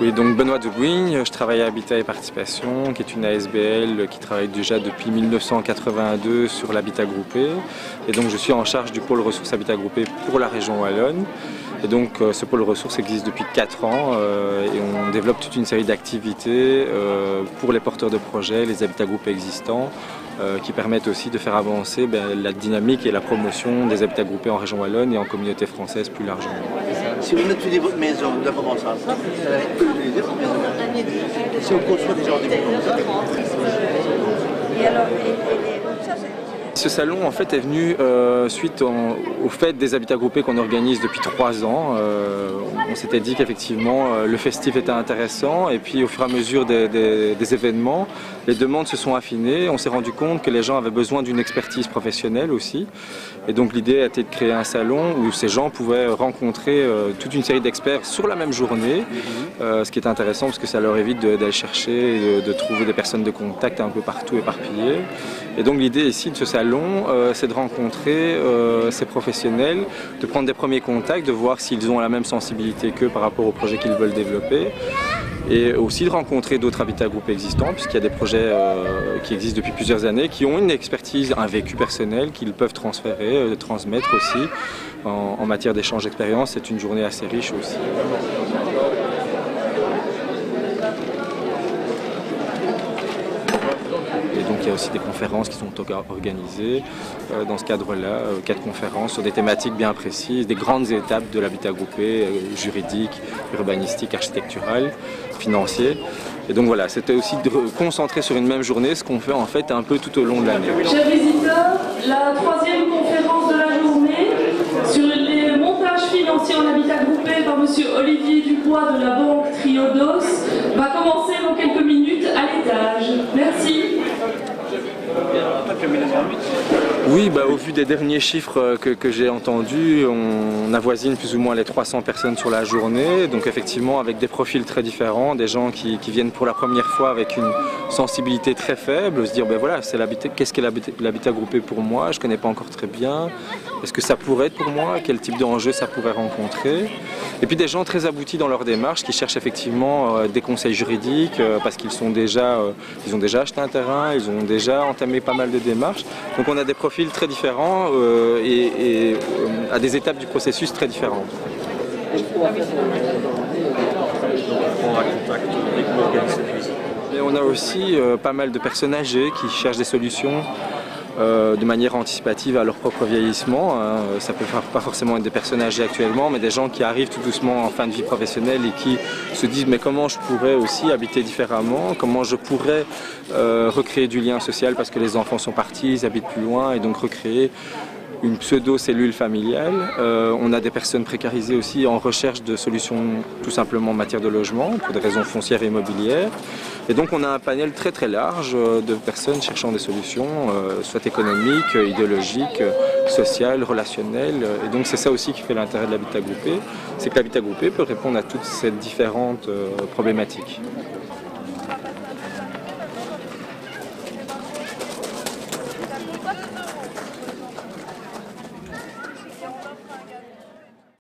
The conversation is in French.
Oui, donc Benoît de Bouigne, je travaille à Habitat et Participation, qui est une ASBL qui travaille déjà depuis 1982 sur l'habitat groupé. Et donc je suis en charge du pôle ressources habitat groupé pour la région wallonne. Et donc ce pôle ressources existe depuis 4 ans et on développe toute une série d'activités pour les porteurs de projets, les habitats groupés existants, qui permettent aussi de faire avancer la dynamique et la promotion des habitats groupés en région wallonne et en communauté française plus largement. Si vous étudiez votre maison, vous avez commencé à ça, vous allez utiliser votre maison. Si on conçoit des gens comme ça. Ce salon en fait est venu suite au fait des habitats groupés qu'on organise depuis 3 ans. On s'était dit qu'effectivement le festif était intéressant et puis au fur et à mesure des événements, les demandes se sont affinées. On s'est rendu compte que les gens avaient besoin d'une expertise professionnelle aussi. Et donc l'idée a été de créer un salon où ces gens pouvaient rencontrer toute une série d'experts sur la même journée, ce qui est intéressant parce que ça leur évite d'aller chercher, de trouver des personnes de contact un peu partout éparpillées. Et donc l'idée ici de ce salon, c'est de rencontrer ces professionnels, de prendre des premiers contacts, de voir s'ils ont la même sensibilité qu'eux par rapport au projet qu'ils veulent développer. Et aussi de rencontrer d'autres habitats groupés existants, puisqu'il y a des projets qui existent depuis plusieurs années, qui ont une expertise, un vécu personnel qu'ils peuvent transférer, transmettre aussi. En matière d'échange d'expérience, c'est une journée assez riche aussi. Et donc il y a aussi des conférences qui sont organisées dans ce cadre-là, 4 conférences sur des thématiques bien précises, des grandes étapes de l'habitat groupé, juridique, urbanistique, architectural, financier. Et donc voilà, c'était aussi de concentrer sur une même journée ce qu'on fait en fait un peu tout au long de l'année. Chers visiteurs, la 3e conférence de la journée sur les montages financiers en habitat groupé par M. Olivier Dubois de la banque Triodos va commencer dans quelques minutes à l'étage. Merci. Oui, au vu des derniers chiffres que j'ai entendus, on avoisine plus ou moins les 300 personnes sur la journée. Donc effectivement avec des profils très différents, des gens qui viennent pour la première fois avec une sensibilité très faible, se dire voilà, qu'est-ce qu'est l'habitat groupé pour moi, je ne connais pas encore très bien, est-ce que ça pourrait être pour moi, quel type d'enjeu ça pourrait rencontrer. Et puis des gens très aboutis dans leur démarche qui cherchent effectivement des conseils juridiques parce qu'ils ont déjà acheté un terrain, ils ont déjà entamé pas mal de démarches. Donc on a des profils très différents et à des étapes du processus très différentes. Et on a aussi pas mal de personnes âgées qui cherchent des solutions de manière anticipative à leur propre vieillissement. Ça peut pas forcément être des personnes âgées actuellement, mais des gens qui arrivent tout doucement en fin de vie professionnelle et qui se disent mais comment je pourrais aussi habiter différemment, comment je pourrais recréer du lien social parce que les enfants sont partis, ils habitent plus loin et donc recréer une pseudo-cellule familiale. On a des personnes précarisées aussi en recherche de solutions tout simplement en matière de logement pour des raisons foncières et immobilières. Et donc on a un panel très très large de personnes cherchant des solutions, soit économiques, idéologiques, sociales, relationnelles. Et donc c'est ça aussi qui fait l'intérêt de l'habitat groupé, c'est que l'habitat groupé peut répondre à toutes ces différentes problématiques.